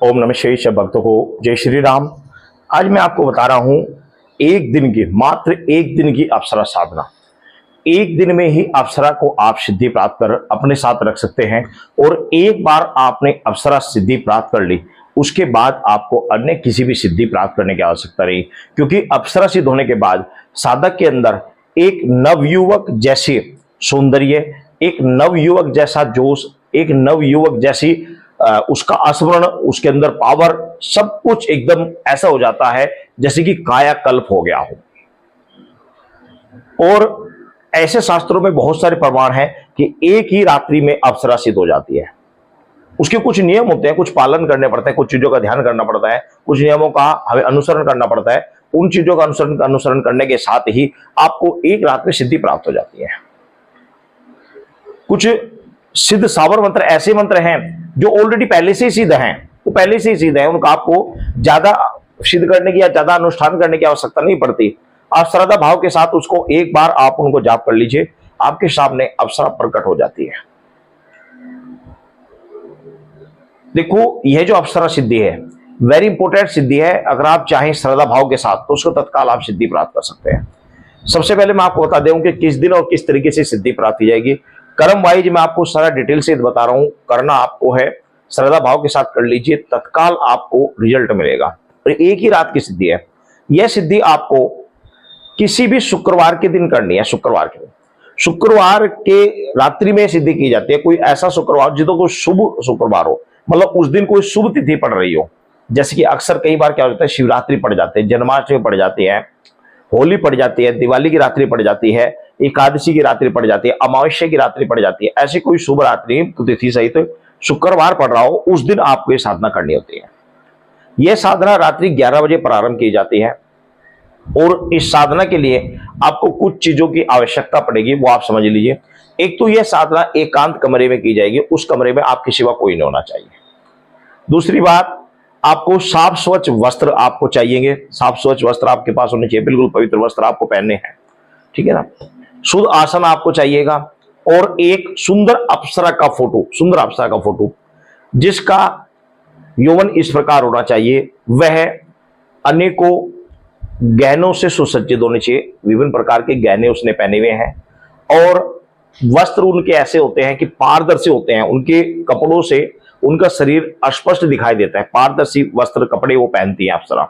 ओम नमः शिवाय। सब भक्तों को जय श्री राम। आज मैं आपको बता रहा हूं एक दिन की, मात्र एक दिन की अप्सरा साधना। एक दिन में ही अप्सरा को आप सिद्धि प्राप्त कर अपने साथ रख सकते हैं। और एक बार आपने अप्सरा सिद्धि प्राप्त कर ली, उसके बाद आपको अन्य किसी भी सिद्धि प्राप्त करने की आवश्यकता नहीं, क्योंकि अप्सरा सिद्ध होने के बाद साधक के अंदर एक नवयुवक जैसे सौंदर्य, एक नवयुवक जैसा जोश, एक नवयुवक जैसी उसका स्मरण, उसके अंदर पावर, सब कुछ एकदम ऐसा हो जाता है जैसे कि कायाकल्प हो गया हो। और ऐसे शास्त्रों में बहुत सारे प्रमाण हैं कि एक ही रात्रि में अप्सरा सिद्ध हो जाती है। उसके कुछ नियम होते हैं, कुछ पालन करने पड़ते हैं, कुछ चीजों का ध्यान करना पड़ता है, कुछ नियमों का हमें अनुसरण करना पड़ता है। उन चीजों का अनुसरण करने के साथ ही आपको एक रात में सिद्धि प्राप्त हो जाती है। कुछ सिद्ध सावर मंत्र ऐसे मंत्र हैं जो ऑलरेडी पहले से ही सिद्ध हैं, तो पहले से ही सिद्ध है, उनका आपको ज्यादा सिद्ध करने की या ज्यादा अनुष्ठान करने की आवश्यकता नहीं पड़ती। आप श्रद्धा भाव के साथ उसको एक बार आप उनको जाप कर लीजिए, आपके सामने अप्सरा प्रकट हो जाती है। देखो, यह जो अप्सरा सिद्धि है वेरी इंपॉर्टेंट सिद्धि है। अगर आप चाहें श्रद्धा भाव के साथ तो उसको तत्काल आप सिद्धि प्राप्त कर सकते हैं। सबसे पहले मैं आपको बता दूं कि किस दिन और किस तरीके से सिद्धि प्राप्त की जाएगी। कर्म वाइज मैं आपको सारा डिटेल से बता रहा हूं। करना आपको है, श्रद्धा भाव के साथ कर लीजिए, तत्काल आपको रिजल्ट मिलेगा। और एक ही रात की सिद्धि है। यह सिद्धि आपको किसी भी शुक्रवार के दिन करनी है। शुक्रवार के दिन, शुक्रवार के रात्रि में सिद्धि की जाती है। कोई ऐसा शुक्रवार जिसको कोई शुभ शुक्रवार हो, मतलब उस दिन कोई शुभ तिथि पड़ रही हो। जैसे कि अक्सर कई बार क्या होता है, शिवरात्रि पड़ जाते हैं, जन्माष्टमी पड़ जाती है, होली पड़ जाती है, दिवाली की रात्रि पड़ जाती है, एकादशी की रात्रि पड़ जाती है, अमावस्या की रात्रि पड़ जाती है। ऐसी कोई शुभ रात्रि तिथि सहित शुक्रवार पड़ रहा हो, उस दिन आपको ये साधना करनी होती है। यह साधना रात्रि 11 बजे प्रारंभ की जाती है। और इस साधना के लिए आपको कुछ चीजों की आवश्यकता पड़ेगी, वो आप समझ लीजिए। एक तो यह साधना एकांत कमरे में की जाएगी, उस कमरे में आपके सिवा कोई नहीं होना चाहिए। दूसरी बात, आपको साफ स्वच्छ वस्त्र आपको चाहिए। साफ स्वच्छ वस्त्र आपके पास होने चाहिए, बिल्कुल पवित्र वस्त्र आपको पहनने हैं, ठीक है ना। शुद्ध आसन आपको चाहिएगा और एक सुंदर अप्सरा का फोटो, सुंदर अप्सरा का फोटो जिसका यौवन इस प्रकार होना चाहिए, वह अनेकों गहनों से सुसज्जित होने चाहिए। विभिन्न प्रकार के गहने उसने पहने हुए हैं और वस्त्र उनके ऐसे होते हैं कि पारदर्शी होते हैं। उनके कपड़ों से उनका शरीर अस्पष्ट दिखाई देता है। पारदर्शी वस्त्र कपड़े वो पहनती हैं अप्सरा,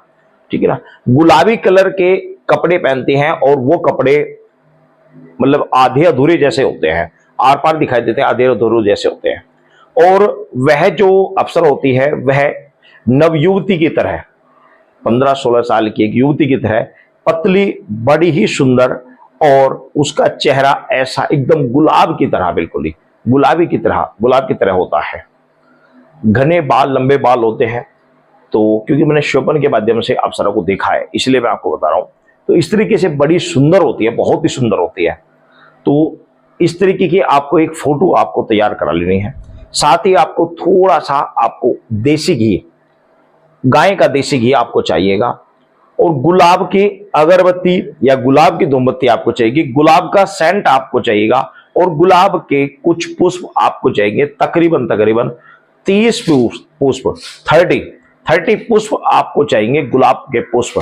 ठीक है ना। गुलाबी कलर के कपड़े पहनती हैं और वो कपड़े मतलब आधे अधूरे जैसे होते हैं, आर पार दिखाई देते हैं, आधे अधूरे जैसे होते हैं। और वह जो अप्सरा होती है वह नवयुवती की तरह, 15-16 साल की एक युवती की तरह पतली, बड़ी ही सुंदर, और उसका चेहरा ऐसा एकदम गुलाब की तरह, बिल्कुल ही गुलाबी की तरह, गुलाब की तरह होता है। घने बाल, लंबे बाल होते हैं। तो क्योंकि मैंने स्वप्न के माध्यम से अप्सरा को देखा है, इसलिए मैं आपको बता रहा हूं। तो इस तरीके से बड़ी सुंदर होती है, बहुत ही सुंदर होती है। तो इस तरीके की आपको एक फोटो आपको तैयार करा लेनी है। साथ ही आपको थोड़ा सा आपको देसी घी, गाय का देसी घी आपको चाहिएगा, और गुलाब की अगरबत्ती या गुलाब की धूमबत्ती आपको चाहिए, गुलाब का सेंट आपको चाहिएगा, और गुलाब के कुछ पुष्प आपको चाहिए। तकरीबन 30 पुष्प, 30 पुष्प आपको चाहिए, गुलाब के पुष्प।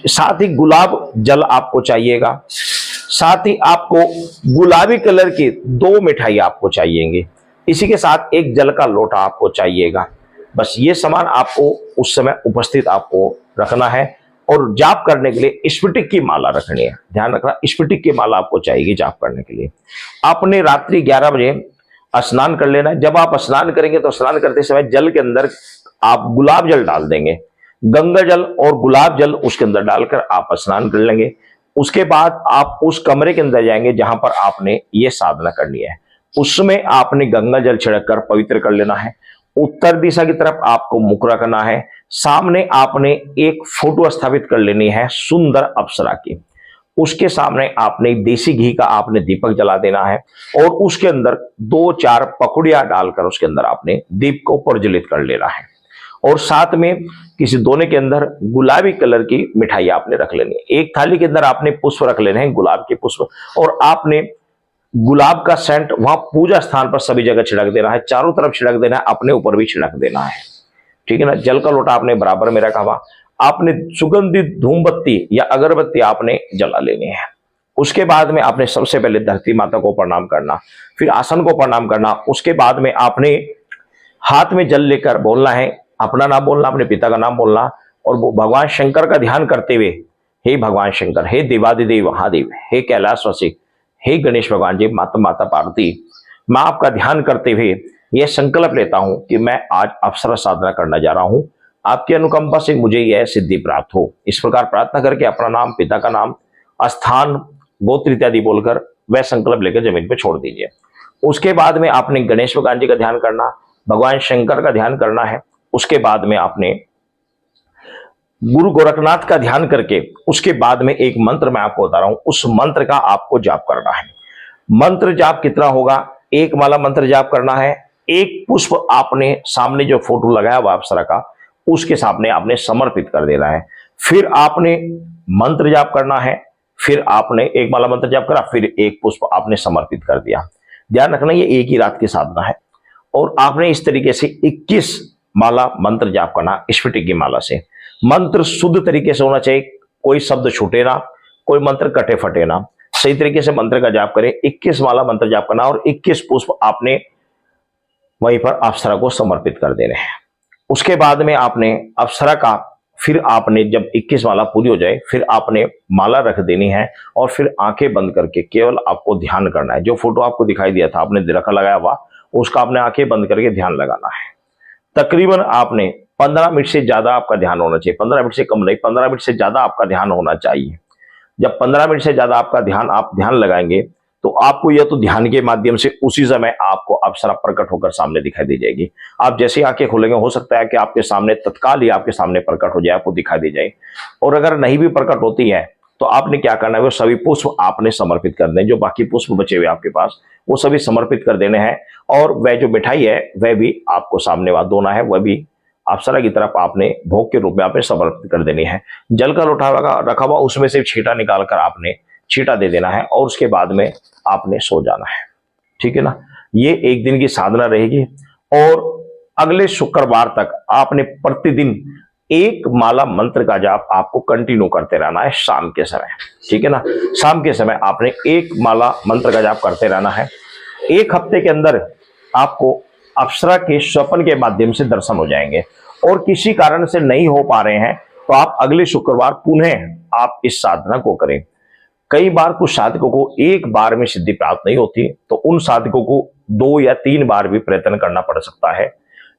साथ ही गुलाब जल आपको चाहिएगा। साथ ही आपको गुलाबी कलर की 2 मिठाई आपको चाहिएंगे। इसी के साथ एक जल का लोटा आपको चाहिएगा। बस ये सामान आपको उस समय उपस्थित आपको रखना है। और जाप करने के लिए स्फटिक की माला रखनी है। ध्यान रखना, स्फटिक की माला आपको चाहिए जाप करने के लिए। आपने रात्रि 11 बजे स्नान कर लेना है। जब आप स्नान करेंगे तो स्नान करते समय जल के अंदर आप गुलाब जल डाल देंगे। गंगा जल और गुलाब जल उसके अंदर डालकर आप स्नान कर लेंगे। उसके बाद आप उस कमरे के अंदर जाएंगे जहां पर आपने ये साधना करनी है। उसमें आपने गंगा जल छिड़क कर पवित्र कर लेना है। उत्तर दिशा की तरफ आपको मुख रखना है। सामने आपने एक फोटो स्थापित कर लेनी है सुंदर अप्सरा की। उसके सामने आपने देसी घी का आपने दीपक जला देना है और उसके अंदर 2-4 पकड़िया डालकर उसके अंदर आपने दीप को प्रज्वलित कर लेना है। और साथ में किसी दोने के अंदर गुलाबी कलर की मिठाई आपने रख लेनी है। एक थाली के अंदर आपने पुष्प रख लेने हैं, गुलाब के पुष्प, और आपने गुलाब का सेंट वहां पूजा स्थान पर सभी जगह छिड़क देना है। चारों तरफ छिड़क देना है, अपने ऊपर भी छिड़क देना है। ठीक है ना। जल का लोटा आपने बराबर में रखा हुआ, आपने सुगंधित धूमबत्ती या अगरबत्ती आपने जला लेनी है। उसके बाद में आपने सबसे पहले धरती माता को प्रणाम करना, फिर आसन को प्रणाम करना। उसके बाद में आपने हाथ में जल लेकर बोलना है, अपना नाम बोलना, अपने पिता का नाम बोलना, और वो भगवान शंकर का ध्यान करते हुए, हे भगवान शंकर, हे देवादिदेव महादेव, हे कैलाशवासी, हे गणेश भगवान जी, माता पार्वती, मैं आपका ध्यान करते हुए यह संकल्प लेता हूं कि मैं आज अप्सरा साधना करना जा रहा हूं, आपकी अनुकंपा से मुझे यह सिद्धि प्राप्त हो। इस प्रकार प्रार्थना करके अपना नाम, पिता का नाम, स्थान, गोत्र इत्यादि बोलकर वह संकल्प लेकर जमीन पर छोड़ दीजिए। उसके बाद में आपने गणेश भगवान जी का ध्यान करना, भगवान शंकर का ध्यान करना है। उसके बाद में आपने गुरु गोरखनाथ का ध्यान करके, उसके बाद में एक मंत्र मैं आपको बता रहा हूं, उस मंत्र का आपको जाप करना है। मंत्र जाप कितना होगा? 1 माला मंत्र जाप करना है। 1 पुष्प आपने सामने जो फोटो लगाया हुआ अप्सरा का, उसके सामने आपने समर्पित कर देना है। फिर आपने मंत्र जाप करना है, फिर आपने 1 माला मंत्र जाप करा, फिर 1 पुष्प आपने समर्पित कर दिया। ध्यान रखना ये एक ही रात की साधना है, और आपने इस तरीके से 21 माला मंत्र जाप करना स्फटिक की माला से। मंत्र शुद्ध तरीके से होना चाहिए, कोई शब्द छूटे ना, कोई मंत्र कटे फटे ना, सही तरीके से मंत्र का जाप करें। 21 माला मंत्र जाप करना और 21 पुष्प आपने वहीं पर अप्सरा को समर्पित कर देने हैं। उसके बाद में आपने अप्सरा का, फिर आपने जब 21 माला पूरी हो जाए, फिर आपने माला रख देनी है, और फिर आंखें बंद करके केवल आपको ध्यान करना है। जो फोटो आपको दिखाई दिया था आपने रखा लगाया हुआ, उसका आपने आंखें बंद करके ध्यान लगाना है। तकरीबन आपने 15 मिनट से ज्यादा आपका ध्यान होना चाहिए, 15 मिनट से कम नहीं, 15 मिनट से ज्यादा आपका ध्यान होना चाहिए। जब 15 मिनट से ज्यादा आपका ध्यान लगाएंगे, तो आपको यह तो ध्यान के माध्यम से उसी समय आपको अप्सरा प्रकट होकर सामने दिखाई दे जाएगी। आप जैसे आंखें खोलेंगे, हो सकता है कि आपके सामने तत्काल ही आपके सामने प्रकट हो जाए, आपको दिखाई दे जाए। और अगर नहीं भी प्रकट होती है, तो आपने क्या करना है, वो सभी पुष्प आपने समर्पित कर दें। जो बाकी पुष्प बचे हुए आपके पास, वो सभी समर्पित कर देने हैं। और वह जो मिठाई है वह भी आपको सामने वहां दोना है, वह भी अप्सरा की तरफ आपने भोग के रूप में आपने समर्पित कर देनी है। जल का लोटा रखा हुआ, उसमें से छींटा निकालकर आपने छींटा दे देना है, और उसके बाद में आपने सो जाना है। ठीक है ना। ये एक दिन की साधना रहेगी, और अगले शुक्रवार तक आपने प्रतिदिन 1 माला मंत्र का जाप आपको कंटिन्यू करते रहना है शाम के समय। ठीक है ना। शाम के समय आपने 1 माला मंत्र का जाप करते रहना है। 1 हफ्ते के अंदर आपको अप्सरा के स्वप्न के माध्यम से दर्शन हो जाएंगे, और किसी कारण से नहीं हो पा रहे हैं, तो आप अगले शुक्रवार पुनः आप इस साधना को करें। कई बार कुछ साधकों को एक बार में सिद्धि प्राप्त नहीं होती, तो उन साधकों को 2 या 3 बार भी प्रयत्न करना पड़ सकता है,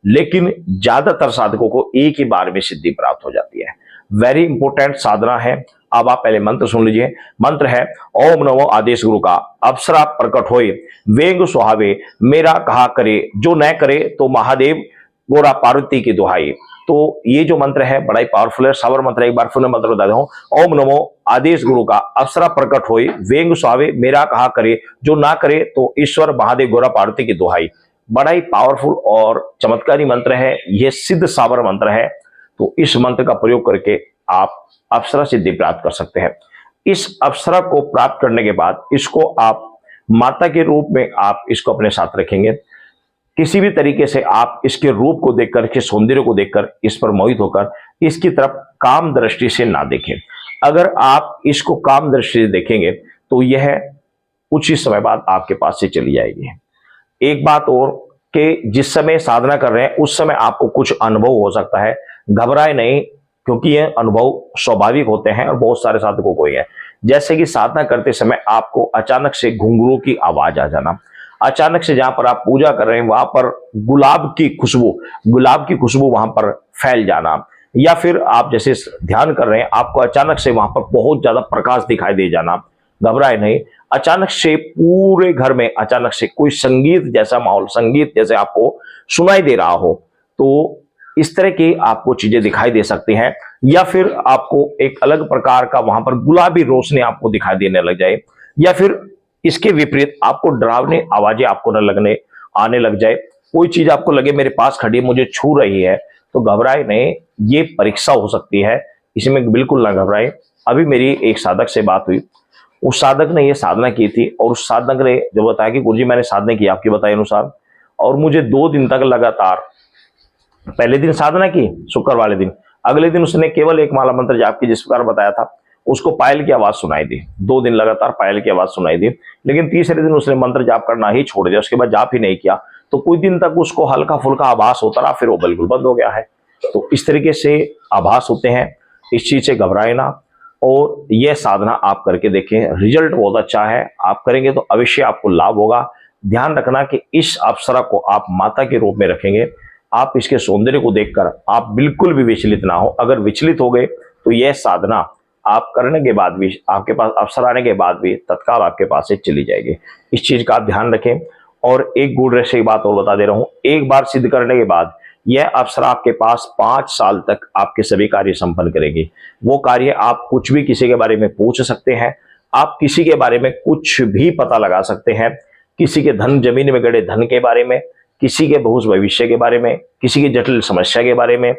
लेकिन ज्यादातर साधकों को एक ही बार में सिद्धि प्राप्त हो जाती है। वेरी इंपॉर्टेंट साधना है। अब आप पहले मंत्र सुन लीजिए। मंत्र है, ओम नमो आदेश गुरु का, अप्सरा प्रकट होए, वेंग सुहावे, मेरा कहा करे, जो न करे तो महादेव गोरा पार्वती की दुहाई। तो ये जो मंत्र है बड़ा ही पावरफुल है, सावर मंत्र। एक बार फिर मंत्र बता देता हूं, ओम नमो आदेश गुरु का, अप्सरा प्रकट होए, वेंग सुहावे, मेरा कहा करे, जो ना करे तो ईश्वर महादेव गोरा पार्वती की दुहाई। बड़ा ही पावरफुल और चमत्कारी मंत्र है, यह सिद्ध सावर मंत्र है। तो इस मंत्र का प्रयोग करके आप अप्सरा सिद्धि प्राप्त कर सकते हैं। इस अप्सरा को प्राप्त करने के बाद इसको आप माता के रूप में आप इसको अपने साथ रखेंगे। किसी भी तरीके से आप इसके रूप को देखकर, इसके सौंदर्य को देखकर इस पर मोहित होकर इसकी तरफ काम दृष्टि से ना देखें। अगर आप इसको काम दृष्टि से देखेंगे तो यह कुछ ही समय बाद आपके पास से चली जाएगी। एक बात और कि जिस समय साधना कर रहे हैं उस समय आपको कुछ अनुभव हो सकता है, घबराए नहीं, क्योंकि ये अनुभव स्वाभाविक होते हैं और बहुत सारे साधकों को ही है। जैसे कि साधना करते समय आपको अचानक से घुंघरू की आवाज आ जाना, अचानक से जहां पर आप पूजा कर रहे हैं वहां पर गुलाब की खुशबू वहां पर फैल जाना, या फिर आप जैसे ध्यान कर रहे हैं आपको अचानक से वहां पर बहुत ज्यादा प्रकाश दिखाई दे जाना। घबराए नहीं। अचानक से पूरे घर में अचानक से कोई संगीत जैसा माहौल, संगीत जैसे आपको सुनाई दे रहा हो, तो इस तरह की आपको चीजें दिखाई दे सकती हैं। या फिर आपको एक अलग प्रकार का वहां पर गुलाबी रोशनी आपको दिखाई देने लग जाए, या फिर इसके विपरीत आपको डरावनी आवाजें आपको न आने लग जाए। कोई चीज आपको लगे मेरे पास खड़ी मुझे छू रही है, तो घबराए नहीं, ये परीक्षा हो सकती है, इसमें बिल्कुल ना घबराए। अभी मेरी एक साधक से बात हुई, उस साधक ने ये साधना की थी, और उस साधक ने जब बताया कि गुरुजी मैंने साधना की आपके बताए अनुसार, और मुझे 2 दिन तक लगातार पहले दिन साधना की, शुक्र वाले दिन, अगले दिन उसने केवल एक माला मंत्र जाप की जिस प्रकार बताया था, उसको पायल की आवाज सुनाई दी, 2 दिन लगातार पायल की आवाज सुनाई दी। लेकिन तीसरे दिन उसने मंत्र जाप करना ही छोड़ दिया, उसके बाद जाप ही नहीं किया, तो कुछ दिन तक उसको हल्का फुल्का आभास होता रहा, फिर वो बिल्कुल बंद हो गया है। तो इस तरीके से आभास होते हैं, इस चीज से घबराए ना, और यह साधना आप करके देखें, रिजल्ट बहुत अच्छा है, आप करेंगे तो अवश्य आपको लाभ होगा। ध्यान रखना कि इस अप्सरा को आप माता के रूप में रखेंगे, आप इसके सौंदर्य को देखकर आप बिल्कुल भी विचलित ना हो। अगर विचलित हो गए तो यह साधना आप करने के बाद भी, आपके पास अवसर आने के बाद भी तत्काल आपके पास से चली जाएगी। इस चीज का आप ध्यान रखें। और एक गुण रहस्य की बात और बता दे रहा हूं, एक बार सिद्ध करने के बाद यह अप्सरा आपके पास 5 साल तक आपके सभी कार्य संपन्न करेगी। वो कार्य आप कुछ भी किसी के बारे में पूछ सकते हैं, आप किसी के बारे में कुछ भी पता लगा सकते हैं, किसी के धन जमीन में गड़े धन के बारे में, किसी के बहुत भविष्य के बारे में, किसी की जटिल समस्या के बारे में,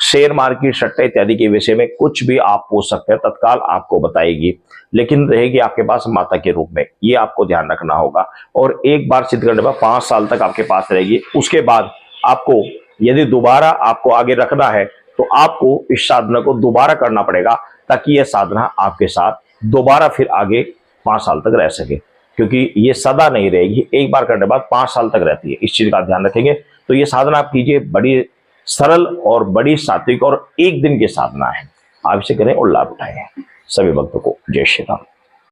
शेयर मार्केट सट्टे इत्यादि के विषय में कुछ भी आप पूछ सकते हैं, तत्काल आपको बताएगी, लेकिन रहेगी आपके पास माता के रूप में। ये आपको ध्यान रखना होगा। और एक बार सिद्ध करने पर 5 साल तक आपके पास रहेगी। उसके बाद आपको यदि दोबारा आपको आगे रखना है तो आपको इस साधना को दोबारा करना पड़ेगा, ताकि यह साधना आपके साथ दोबारा फिर आगे 5 साल तक रह सके, क्योंकि ये सदा नहीं रहेगी, एक बार करने के बाद 5 साल तक रहती है। इस चीज का ध्यान रखेंगे। तो ये साधना आप कीजिए, बड़ी सरल और बड़ी सात्विक और एक दिन की साधना है। आप इसे करें और लाभ उठाएं। सभी भक्तों को जय श्री राम।